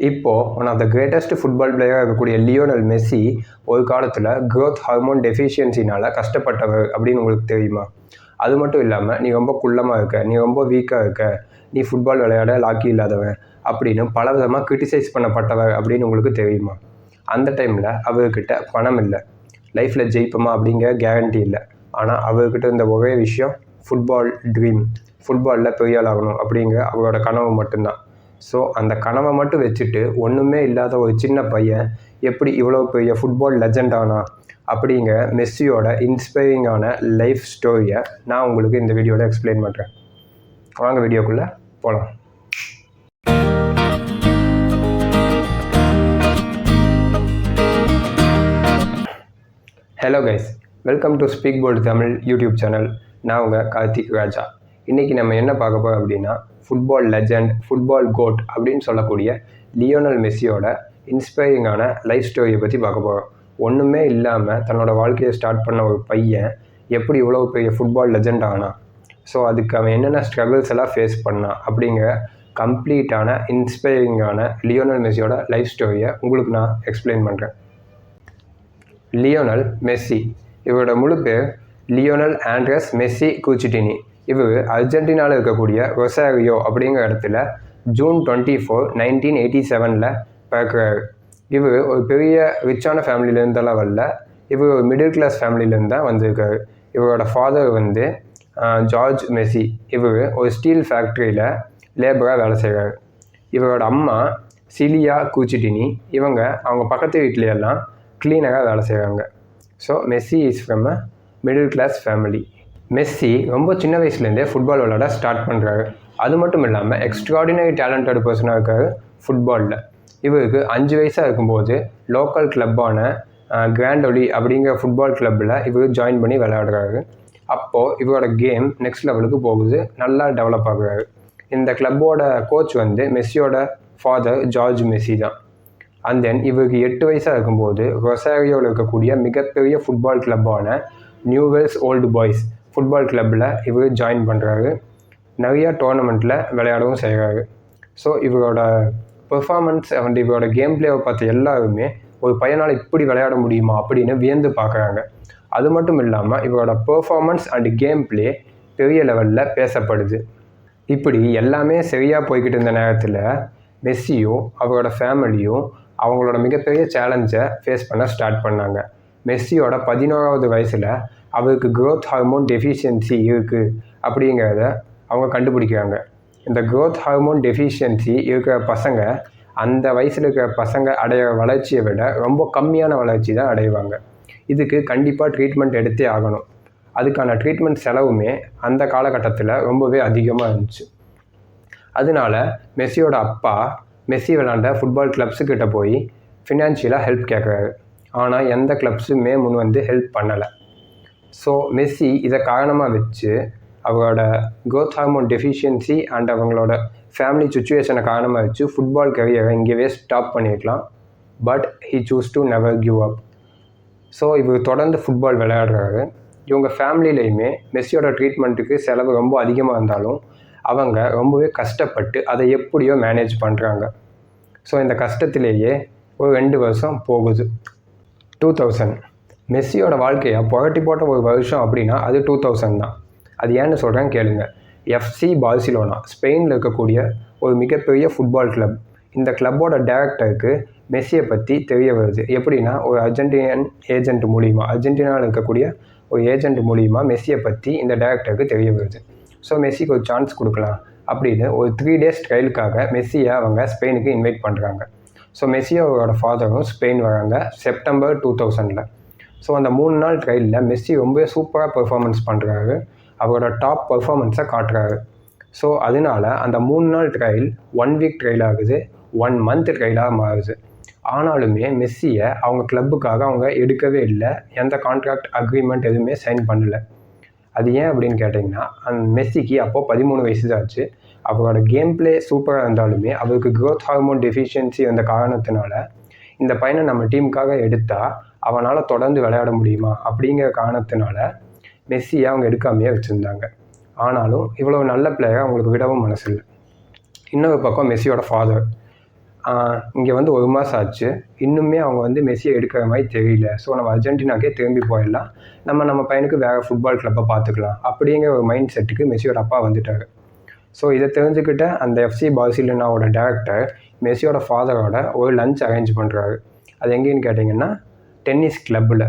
இப்போது one of the greatest football பிளேயராக இருக்கக்கூடிய லியோனல் மெஸ்ஸி ஒரு காலத்தில் க்ரோத் ஹார்மோன் டெஃபிஷியன்சினால் கஷ்டப்பட்டவர் அப்படின்னு உங்களுக்கு தெரியுமா? அது மட்டும் இல்லாமல் நீ ரொம்ப குள்ளமாக இருக்க, நீ ரொம்ப வீக்காக இருக்க, நீ ஃபுட்பால் விளையாட லாக்கி இல்லாதவன் அப்படின்னு பல விதமாக கிரிட்டிசைஸ் பண்ணப்பட்டவர் அப்படின்னு உங்களுக்கு தெரியுமா? அந்த டைமில் அவர்கிட்ட பணம் இல்லை, லைஃப்பில் ஜெயிப்போமா அப்படிங்கிற கேரண்டி இல்லை. ஆனால் அவர்கிட்ட இருந்த ஒரே விஷயம் ஃபுட்பால் ட்ரீம், ஃபுட்பாலில் பெரிய ஆள் ஆகணும் அப்படிங்கிற அவரோட கனவு மட்டும்தான். ஸோ அந்த கனவை மட்டும் வச்சுட்டு ஒன்றுமே இல்லாத ஒரு சின்ன பையன் எப்படி இவ்வளோ பெரிய ஃபுட்பால் லெஜண்ட் ஆனா அப்படிங்கிற மெஸ்ஸியோட இன்ஸ்பைரிங்கான லைஃப் ஸ்டோரியை நான் உங்களுக்கு இந்த வீடியோவில் எக்ஸ்பிளைன் பண்ணுறேன். வாங்க வீடியோக்குள்ளே போகலாம். Hello guys, welcome to Speak Bold Tamil YouTube channel. நான் உங்கள் கார்த்திக் ராஜா. இன்றைக்கி நம்ம என்ன பார்க்க போகிறோம் அப்படின்னா, ஃபுட்பால் லெஜண்ட், ஃபுட்பால் கோட் அப்படின்னு சொல்லக்கூடிய லியோனல் மெஸ்ஸியோட இன்ஸ்பைரிங்கான லைஃப் ஸ்டோரியை பற்றி பார்க்க போகிறோம். ஒன்றுமே இல்லாமல் தன்னோட வாழ்க்கையை ஸ்டார்ட் பண்ண ஒரு பையன் எப்படி இவ்வளோ பெரிய ஃபுட்பால் லெஜண்ட் ஆனான், ஸோ அதுக்கு அவன் என்னென்ன ஸ்ட்ரகிள்ஸ் எல்லாம் ஃபேஸ் பண்ணான் அப்படிங்கிற கம்ப்ளீட்டான இன்ஸ்பைரிங்கான லியோனல் மெஸ்ஸியோட லைஃப் ஸ்டோரியை உங்களுக்கு நான் எக்ஸ்பிளைன் பண்ணுறேன். லியோனல் மெஸ்ஸி, இவரோட முழு பேர் லியோனல் ஆண்ட்ரஸ் மெஸ்ஸி கூச்சிட்டினி. இவர் அர்ஜென்டினாவில் இருக்கக்கூடிய ரொசாரியோ அப்படிங்கிற இடத்துல ஜூன் 24, 1987 பிறக்கிறார். இவர் ஒரு பெரிய ரிச்சான ஃபேமிலியிலேருந்தெல்லாம் வரல, இவர் ஒரு மிடில் கிளாஸ் ஃபேமிலியிலேருந்து தான் வந்திருக்காரு. இவரோட ஃபாதர் வந்து ஜார்ஜ் மெஸ்ஸி. இவர் ஒரு ஸ்டீல் ஃபேக்ட்ரியில் லேபராக வேலை செய்கிறார். இவரோட அம்மா சிலியா கூச்சிட்டினி. அவங்க பக்கத்து வீட்லையெல்லாம் க்ளீனராக வேலை செய்கிறாங்க. So Messi is from a middle class family. Messi ரொம்ப சின்ன வயசுலேருந்தே ஃபுட்பால் விளையாட ஸ்டார்ட் பண்ணுறாரு. அது மட்டும் இல்லாமல் எக்ஸ்ட்ராடினரி டேலண்டட் பர்சனாக இருக்கார் ஃபுட்பாலில். இவருக்கு 5 வயசாக இருக்கும்போது லோக்கல் கிளப்பான கிராண்ட் ஒலி அப்படிங்கிற ஃபுட்பால் கிளப்பில் இவர் ஜாயின் பண்ணி விளையாடுறாரு. அப்போது இவரோட கேம் நெக்ஸ்ட் லெவலுக்கு போகுது, நல்லா டெவலப் ஆகுறாரு. இந்த கிளப்போட கோச் வந்து மெஸ்ஸியோட ஃபாதர் ஜார்ஜ் மெஸ்ஸி தான். அண்ட் தென் இவருக்கு 8 வயசாக இருக்கும்போது ரொசாரியோவில் இருக்கக்கூடிய மிகப்பெரிய ஃபுட்பால் கிளப்பான நியூவெல்ஸ் ஓல்டு பாய்ஸ் ஃபுட்பால் கிளப்பில் இவர் ஜாயின் பண்ணுறாரு. நிறையா டோர்னமெண்ட்டில் விளையாடவும் செய்கிறாரு. ஸோ இவரோட பெர்ஃபார்மன்ஸ் அண்ட் இவரோட கேம் பிளேவை பார்த்த எல்லாருமே ஒரு பையனால் இப்படி விளையாட முடியுமா அப்படின்னு வியந்து பார்க்குறாங்க. அது மட்டும் இல்லாமல் இவரோட பெர்ஃபார்மன்ஸ் அண்ட் கேம் பிளே பெரிய லெவலில் பேசப்படுது. இப்படி எல்லாமே சரியாக போய்கிட்டு இருந்த நேரத்தில் மெஸ்ஸியும் அவரோட ஃபேமிலியும் அவங்களோட மிகப்பெரிய சேலஞ்சை ஃபேஸ் பண்ண ஸ்டார்ட் பண்ணாங்க. மெஸ்ஸியோட 11வது வயசில் அவருக்கு க்ரோத் ஹார்மோன் டெஃபிஷியன்சி இருக்குது அப்படிங்கிறத அவங்க கண்டுபிடிக்கிறாங்க. இந்த க்ரோத் ஹார்மோன் டெஃபிஷியன்சி இருக்கிற பசங்க அந்த வயசில் இருக்கிற பசங்க அடையிற வளர்ச்சியை விட ரொம்ப கம்மியான வளர்ச்சி தான் அடைவாங்க. இதுக்கு கண்டிப்பாக ட்ரீட்மெண்ட் எடுத்தே ஆகணும். அதுக்கான ட்ரீட்மெண்ட் செலவுமே அந்த காலகட்டத்தில் ரொம்பவே அதிகமாக இருந்துச்சு. அதனால மெஸ்ஸியோட அப்பா மெஸ்ஸி விளாண்ட ஃபுட்பால் கிளப்ஸுக்கிட்ட போய் ஃபினான்ஷியலாக ஹெல்ப் கேட்குறாரு. ஆனால் எந்த கிளப்ஸுமே முன் வந்து ஹெல்ப் பண்ணலை. ஸோ மெஸ்ஸி இதை காரணமாக வச்சு அவரோட க்ரோத் ஹார்மோன் டெஃபிஷியன்சி அண்ட் அவங்களோட ஃபேமிலி சுச்சுவேஷனை காரணமாக வச்சு ஃபுட்பால் கரியரை இங்கேயே ஸ்டாப் பண்ணியிருக்கலாம். But he choose to never give up. So இவர் தொடர்ந்து ஃபுட்பால் விளையாடுறாரு. இவங்க ஃபேமிலியிலையுமே மெஸ்ஸியோட ட்ரீட்மெண்ட்டுக்கு செலவு ரொம்ப அதிகமாக இருந்தாலும் அவங்க ரொம்பவே கஷ்டப்பட்டு அதை எப்படியோ மேனேஜ் பண்ணுறாங்க. ஸோ இந்த கஷ்டத்திலேயே ஒரு 2 வருஷம் போகுது. 2000 மெஸ்ஸியோட வாழ்க்கையை புரட்டி போட்ட ஒரு வருஷம் அப்படின்னா அது 2000 தான். அது ஏன்னு சொல்கிறேன்னு கேளுங்க. எஃப்சி பார்சிலோனா ஸ்பெயினில் இருக்கக்கூடிய ஒரு மிகப்பெரிய ஃபுட்பால் கிளப். இந்த கிளப்போட டைரக்டருக்கு மெஸ்ஸியை பற்றி தெரிய வருது. எப்படின்னா ஒரு அர்ஜென்டினன் ஏஜென்ட் மூலிமா, அர்ஜென்டினாவில் இருக்கக்கூடிய ஒரு ஏஜென்ட் மூலிமா மெஸ்ஸியை பற்றி இந்த டைரக்டருக்கு தெரிய வருது. ஸோ மெஸ்ஸிக்கு ஒரு சான்ஸ் கொடுக்கலாம் அப்படின்னு ஒரு 3 days ட்ரையலுக்காக மெஸ்ஸியை அவங்க ஸ்பெயினுக்கு இன்வைட் பண்ணுறாங்க. ஸோ மெஸ்ஸி அவரோட ஃபாதரும் ஸ்பெயின் வராங்க செப்டம்பர் 2000. ஸோ அந்த 3 நாள் ட்ரையலில் மெஸ்ஸி ரொம்ப சூப்பராக பெர்ஃபார்மன்ஸ் பண்ணுறாரு, அவரோட டாப் பெர்ஃபார்மன்ஸை காட்டுறாரு. ஸோ அதனால அந்த 3 நாள் ட்ரையல் 1 வீக் ட்ரையல் ஆகுது, 1 month ட்ரையலாக மாறுது. ஆனாலுமே மெஸ்ஸியை அவங்க கிளப்புக்காக அவங்க எடுக்கவே இல்லை, எந்த கான்ட்ராக்ட் அக்ரிமெண்ட் எதுவுமே சைன் பண்ணலை. அது ஏன் அப்படின்னு கேட்டிங்கன்னா, அந்த மெஸ்ஸிக்கு அப்போது 13 வயசு தான் ஆச்சு. அவரோட கேம் பிளே சூப்பராக இருந்தாலுமே அவருக்கு க்ரோத் ஹார்மோன் டெஃபிஷியன்சி வந்த காரணத்தினால இந்த பையனை நம்ம டீமுக்காக எடுத்தால் அவனால் தொடர்ந்து விளையாட முடியுமா அப்படிங்கிற காரணத்தினால மெஸ்ஸியை அவங்க எடுக்காமையே வச்சுருந்தாங்க. ஆனாலும் இவ்வளோ நல்ல பிளேயரை அவங்களுக்கு விடவும் மனசு இல்லை. இன்னொரு பக்கம் மெஸ்ஸியோட ஃபாதர் இங்கே வந்து 1 மாதம் ஆச்சு, இன்னுமே அவங்க வந்து மெஸ்ஸியை எடுக்கிற மாதிரி தெரியல. ஸோ நம்ம அர்ஜென்டினாக்கே திரும்பி போயிடலாம், நம்ம பையனுக்கு வேறு ஃபுட்பால் கிளப்பை பார்த்துக்கலாம் அப்படிங்கிற ஒரு மைண்ட் செட்டுக்கு மெஸ்ஸியோட அப்பா வந்துட்டார். ஸோ இதை தெரிஞ்சுக்கிட்ட அந்த எஃப்சி பார்சிலோனாவோட டேரக்டர் மெஸ்ஸியோட ஃபாதரோட ஒரு லஞ்ச் அரேஞ்ச் பண்ணுறாரு. அது எங்கேன்னு கேட்டிங்கன்னா டென்னிஸ் கிளப்பில்.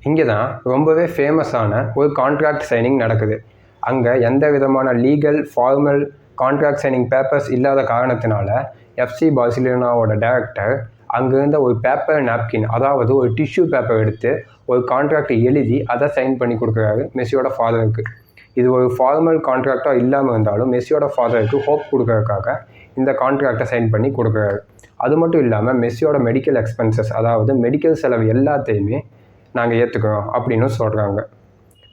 இங்கே தான் ரொம்பவே ஃபேமஸான ஒரு கான்ட்ராக்ட் சைனிங் நடக்குது. அங்கே எந்த விதமான legal formal contract signing papers இல்லாத காரணத்தினால எஃப்சி பார்சிலோனாவோட டேரக்டர் அங்கேருந்த ஒரு பேப்பர் நாப்கின், அதாவது ஒரு டிஷ்யூ பேப்பர் எடுத்து ஒரு கான்ட்ராக்டை எழுதி அதை சைன் பண்ணி கொடுக்குறாரு மெஸ்ஸியோட ஃபாதருக்கு. இது ஒரு ஃபார்மல் கான்ட்ராக்டாக இல்லாமல் இருந்தாலும் மெஸ்ஸியோட ஃபாதருக்கு ஹோப் கொடுக்கறதுக்காக இந்த கான்ட்ராக்டை சைன் பண்ணி கொடுக்குறாரு. அது மட்டும் இல்லாமல் மெஸ்ஸியோட மெடிக்கல் எக்ஸ்பென்சஸ், அதாவது மெடிக்கல் செலவு எல்லாத்தையுமே நாங்கள் ஏற்றுக்கிறோம் அப்படின்னு சொல்கிறாங்க.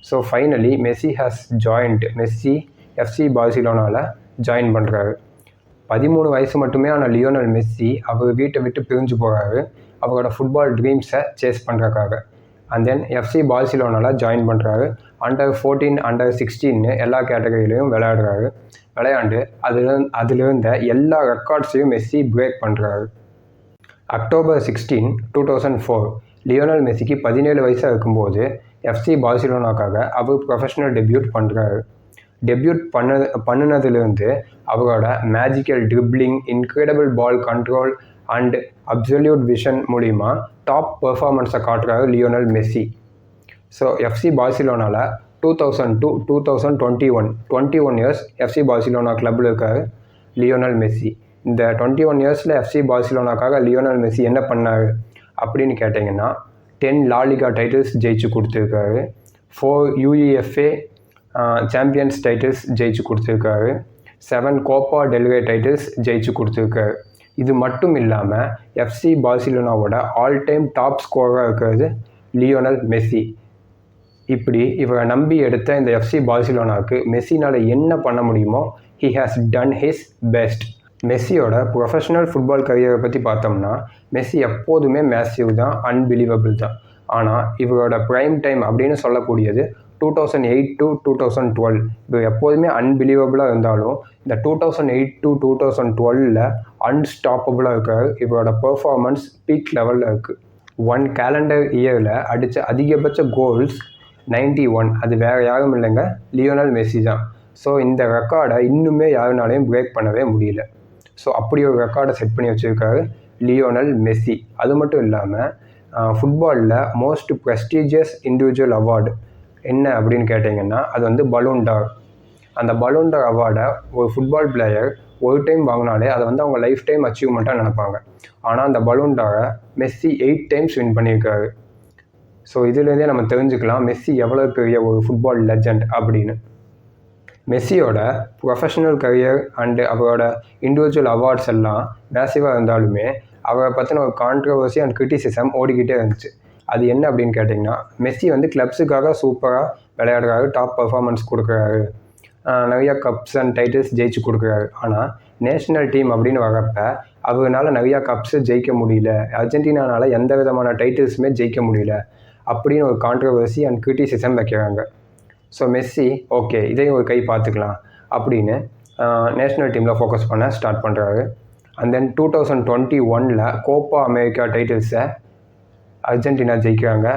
ஸோ ஃபைனலி மெஸ்ஸி எஃப்சி பார்சிலோனாவில் ஜாயின் பண்ணுறாரு. 13 வயசு மட்டுமே ஆன லியோனல் மெஸ்ஸி அவர் வீட்டை விட்டு பிரிஞ்சு போகிறாரு அவரோட ஃபுட்பால் ட்ரீம்ஸை சேஸ் பண்ணுறதுக்காக. அண்ட் தென் எஃப்சி பார்சிலோனாவில் ஜாயின் பண்ணுறாரு. அண்டர் 14, அண்டர் 16 எல்லா கேட்டகரியிலையும் விளையாண்டு அதிலிருந்த எல்லா ரெக்கார்ட்ஸையும் மெஸ்ஸி பிரேக் பண்ணுறாரு. அக்டோபர் 16, 2004 லியோனல் மெஸ்ஸிக்கு 17 வயசாக இருக்கும்போது எஃப்சி பார்சிலோனாக்காக அவர் ப்ரொஃபஷனல் டெபியூட் பண்ணுறாரு. டெபியூட் பண்ணினதுலேருந்து அவரோட magical dribbling, incredible ball control and absolute vision மூலிமா டாப் பெர்ஃபார்மன்ஸை காட்டுறாரு லியோனல் மெஸ்ஸி. ஸோ எஃப்சி பார்சிலோனாவில் 2002 to 2021 இயர்ஸ் எஃப்சி பார்சிலோனா கிளப்பில் இருக்கார் லியோனல் மெஸ்ஸி. இந்த 21 இயர்ஸில் எஃப்சி பார்சிலோனாக்காக லியோனல் மெஸ்ஸி என்ன பண்ணார் அப்படின்னு கேட்டிங்கன்னா 10 லாலிகா டைட்டில்ஸ் ஜெயிச்சு கொடுத்துருக்காரு, 4 UEFA சாம்பியன்ஸ் டைட்டில்ஸ் ஜெயிச்சு கொடுத்துருக்காரு, 7 கோப்பா டெல்ரே டைட்டில்ஸ் ஜெயிச்சு கொடுத்துருக்காரு. இது மட்டும் இல்லாமல் எஃப்சி பார்சிலோனாவோட ஆல் டைம் டாப் ஸ்கோராக இருக்கிறது லியோனல் மெஸ்ஸி. இப்படி இவரை நம்பி எடுத்த இந்த எஃப்சி பார்சிலோனாவுக்கு மெஸ்ஸினால் என்ன பண்ண முடியுமோ he has done his best. மெஸ்ஸியோட ப்ரொஃபஷனல் ஃபுட்பால் கரியரை பற்றி பார்த்தோம்னா மெஸ்ஸி எப்போதுமே மேசிவ் தான், அன்பிலீவபிள் தான். ஆனால் இவரோட ப்ரைம் டைம் அப்படின்னு சொல்லக்கூடியது 2008 to 2012. இது எப்போதுமே அன்பிலீவபிளாக இருந்தாலும் இந்த 2008 to 2012 அன்ஸ்டாப்பபிளாக இருக்காரு. இவரோட பெர்ஃபார்மன்ஸ் பீக் லெவலில் இருக்குது. 1 calendar இயரில் அடித்த அதிகபட்ச கோல்ஸ் 91. அது வேறு யாரும் இல்லைங்க, லியோனல் மெஸ்ஸி தான். ஸோ இந்த ரெக்கார்டை இன்னுமே யாருனாலையும் பிரேக் பண்ணவே முடியல. ஸோ அப்படி ஒரு ரெக்கார்டை செட் பண்ணி வச்சுருக்காரு லியோனல் மெஸ்ஸி. அது மட்டும் இல்லாமல் ஃபுட்பாலில் மோஸ்ட் ப்ரெஸ்டீஜியஸ் இண்டிவிஜுவல் அவார்டு என்ன அப்படின்னு கேட்டிங்கன்னா அது வந்து பலூன் டார். அந்த பலூன் டார் அவார்டை ஒரு ஃபுட்பால் பிளேயர் ஒரு டைம் வாங்கினாலே அதை வந்து அவங்க லைஃப் டைம் அச்சீவ்மெண்ட்டாக நினைப்பாங்க. ஆனால் அந்த பலூன் டாரை மெஸ்ஸி 8 டைம்ஸ் வின் பண்ணியிருக்காரு. ஸோ இதுலேருந்தே நம்ம தெரிஞ்சுக்கலாம் மெஸ்ஸி எவ்வளோ பெரிய ஒரு ஃபுட்பால் லெஜண்ட் அப்படின்னு. மெஸ்ஸியோட ப்ரொஃபஷனல் கரியர் அண்டு அவரோட இண்டிவிஜுவல் அவார்ட்ஸ் எல்லாம் மேசிவாக இருந்தாலுமே அவரை பற்றின ஒரு கான்ட்ரவர்சி அண்ட் கிரிட்டிசிசம் ஓடிக்கிட்டே இருந்துச்சு. அது என்ன அப்படின்னு கேட்டிங்கன்னா மெஸ்ஸி வந்து கிளப்ஸுக்காக சூப்பராக விளையாடுறாரு, டாப் பர்ஃபார்மன்ஸ் கொடுக்குறாரு, நிறையா கப்ஸ் அண்ட் டைட்டில்ஸ் ஜெயிச்சு கொடுக்குறாரு. ஆனால் நேஷ்னல் டீம் அப்படின்னு வரப்ப அவரால் நிறையா கப்ஸு ஜெயிக்க முடியல, அர்ஜென்டினானால் எந்த விதமான டைட்டில்ஸுமே ஜெயிக்க முடியல அப்படின்னு ஒரு கான்ட்ரவர்சி அண்ட் கிரிட்டிசிசம் வைக்கிறாங்க. ஸோ மெஸ்ஸி ஓகே இதையும் ஒரு கை பார்த்துக்கலாம் அப்படின்னு நேஷ்னல் டீமில் ஃபோக்கஸ் பண்ண ஸ்டார்ட் பண்ணுறாரு. அண்ட் தென் 2021 கோப்பா அமெரிக்கா டைட்டில்ஸை அர்ஜென்டினா ஜெயிக்கிறாங்க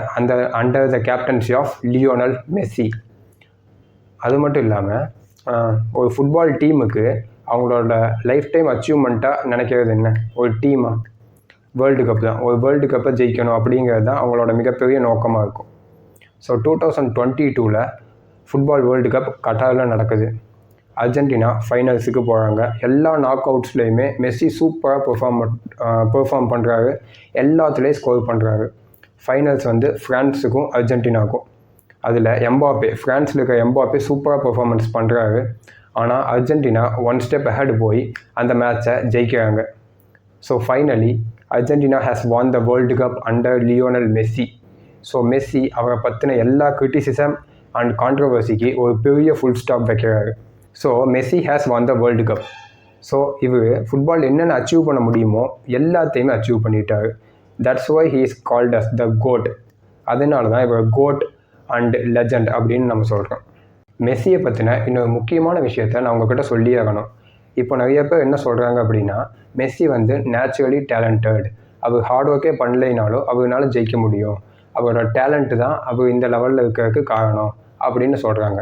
under the captaincy of Lionel Messi. அது மட்டும் இல்லாமல் ஒரு ஃபுட்பால் டீமுக்கு அவங்களோட லைஃப் டைம் அச்சீவ்மெண்ட்டாக நினைக்கிறது என்ன, ஒரு டீமாக வேர்ல்டு கப் தான். ஒரு வேர்ல்டு கப்பை ஜெயிக்கணும் அப்படிங்கிறது தான் அவங்களோட மிகப்பெரிய நோக்கமாக இருக்கும். ஸோ 2022 ஃபுட்பால் வேர்ல்டு கப் கட்டாரில் நடக்குது. அர்ஜென்டினா ஃபைனல்ஸுக்கு போகிறாங்க. எல்லா நாக் அவுட்ஸ்லேயுமே மெஸ்ஸி சூப்பராக பெர்ஃபார்ம் பண்ணுறாரு, எல்லாத்துலேயும் ஸ்கோர் பண்ணுறாரு. ஃபைனல்ஸ் வந்து ஃப்ரான்ஸுக்கும் அர்ஜென்டினாவுக்கும். அதில் ஃப்ரான்ஸில் இருக்கிற எம்பாப்பே சூப்பராக பெர்ஃபார்மன்ஸ் பண்ணுறாரு. ஆனால் அர்ஜென்டினா 1 ஸ்டெப் அஹெட் போய் அந்த மேட்சை ஜெயிக்கிறாங்க. So finally Argentina has won the world cup under Lionel Messi. So Messi அவரை பற்றின எல்லா கிரிட்டிசிசம் அண்ட் கான்ட்ரவர்சிக்கு ஒரு பெரிய ஃபுல் ஸ்டாப் வைக்கிறாரு. So Messi has won the world cup. So இவர் ஃபுட்பால் என்னென்ன அச்சீவ் பண்ண முடியுமோ எல்லாத்தையுமே அச்சீவ் பண்ணிட்டார். That's why he is called as the GOAT. அதனால தான் இவர் கோட் அண்ட் லெஜண்ட் அப்படின்னு நம்ம சொல்கிறோம். மெஸ்ஸியை பற்றின இன்னொரு முக்கியமான விஷயத்த நான் உங்ககிட்ட சொல்லி ஆகணும். இப்போ நிறைய பேர் என்ன சொல்கிறாங்க அப்படின்னா, மெஸ்ஸி வந்து நேச்சுரலி டேலண்டட், அவர் ஹார்ட் ஒர்க்கே பண்ணலைனாலும் அவரால் ஜெயிக்க முடியும், அவரோட டேலண்ட்டு தான் அவர் இந்த லெவலில் இருக்கிறதுக்கு காரணம் அப்படின்னு சொல்கிறாங்க.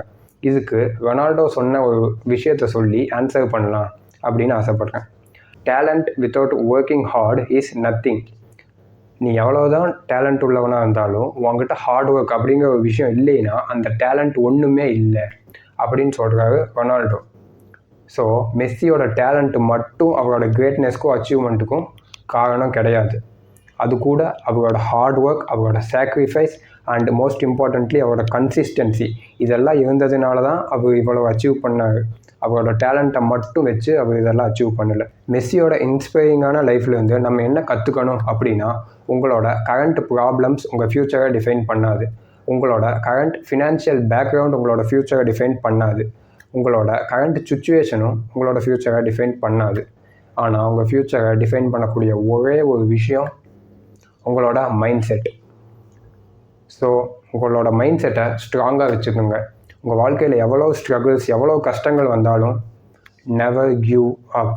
இதுக்கு ரொனால்டோ சொன்ன ஒரு விஷயத்தை சொல்லி ஆன்சர் பண்ணலாம் அப்படின்னு ஆசைப்பட்றேன். Talent without working hard is nothing. நீ எவ்வளோதான் டேலண்ட் உள்ளவனாக இருந்தாலும் உங்ககிட்ட ஹார்ட் ஒர்க் அப்படிங்கிற ஒரு விஷயம் இல்லைன்னா அந்த டேலண்ட் ஒன்றுமே இல்லை அப்படின்னு சொல்கிறாரு ரொனால்டோ. ஸோ மெஸ்ஸியோட டேலண்ட்டு மட்டும் அவரோட கிரேட்னஸ்க்கும் அச்சீவ்மெண்ட்டுக்கும் காரணம் கிடையாது. அது கூட அவரோட ஹார்ட் ஒர்க், அவரோட சாக்ரிஃபைஸ் அண்ட் மோஸ்ட் இம்பார்ட்டன்ட்லி அவரோட கன்சிஸ்டன்சி இதெல்லாம் இருந்ததுனால தான் அவர் இவ்வளோ அச்சீவ் பண்ணார். அவரோட டேலண்ட்டை மட்டும் வச்சு அவர் இதெல்லாம் அச்சீவ் பண்ணலை. மெஸ்ஸியோட இன்ஸ்பைரிங்கான லைஃப்லேருந்து நம்ம என்ன கற்றுக்கணும் அப்படின்னா, உங்களோட கரண்ட் ப்ராப்ளம்ஸ் உங்கள் ஃப்யூச்சரை டிஃபைன் பண்ணாது, உங்களோட கரண்ட் ஃபினான்ஷியல் பேக்ரவுண்ட் உங்களோட ஃப்யூச்சரை டிஃபைன் பண்ணாது, உங்களோட கரண்ட் சுச்சுவேஷனும் உங்களோட ஃப்யூச்சரை டிஃபைன் பண்ணாது. ஆனால் உங்கள் ஃப்யூச்சரை டிஃபைன் பண்ணக்கூடிய ஒரே ஒரு விஷயம் உங்களோட மைண்ட் செட். ஸோ உங்களோட மைண்ட் செட்டை ஸ்ட்ராங்காக வச்சுக்கோங்க. உங்கள் வாழ்க்கையில் எவ்வளோ ஸ்ட்ரகிள்ஸ், எவ்வளோ கஷ்டங்கள் வந்தாலும் never give up.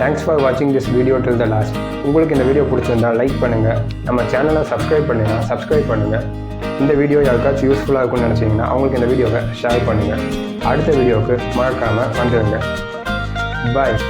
Thanks for வாட்சிங் this video till the last. உங்களுக்கு இந்த வீடியோ பிடிச்சிருந்தால் லைக் பண்ணுங்கள், நம்ம சேனலை சப்ஸ்கிரைப் பண்ணுங்கள். இந்த வீடியோ யாருக்காச்சும் யூஸ்ஃபுல்லாக இருக்கும்னு நினச்சிங்கன்னா அவங்களுக்கு இந்த வீடியோவை ஷேர் பண்ணுங்கள். அடுத்த வீடியோவுக்கு மறக்காமல் வந்துடுங்க. பாய்.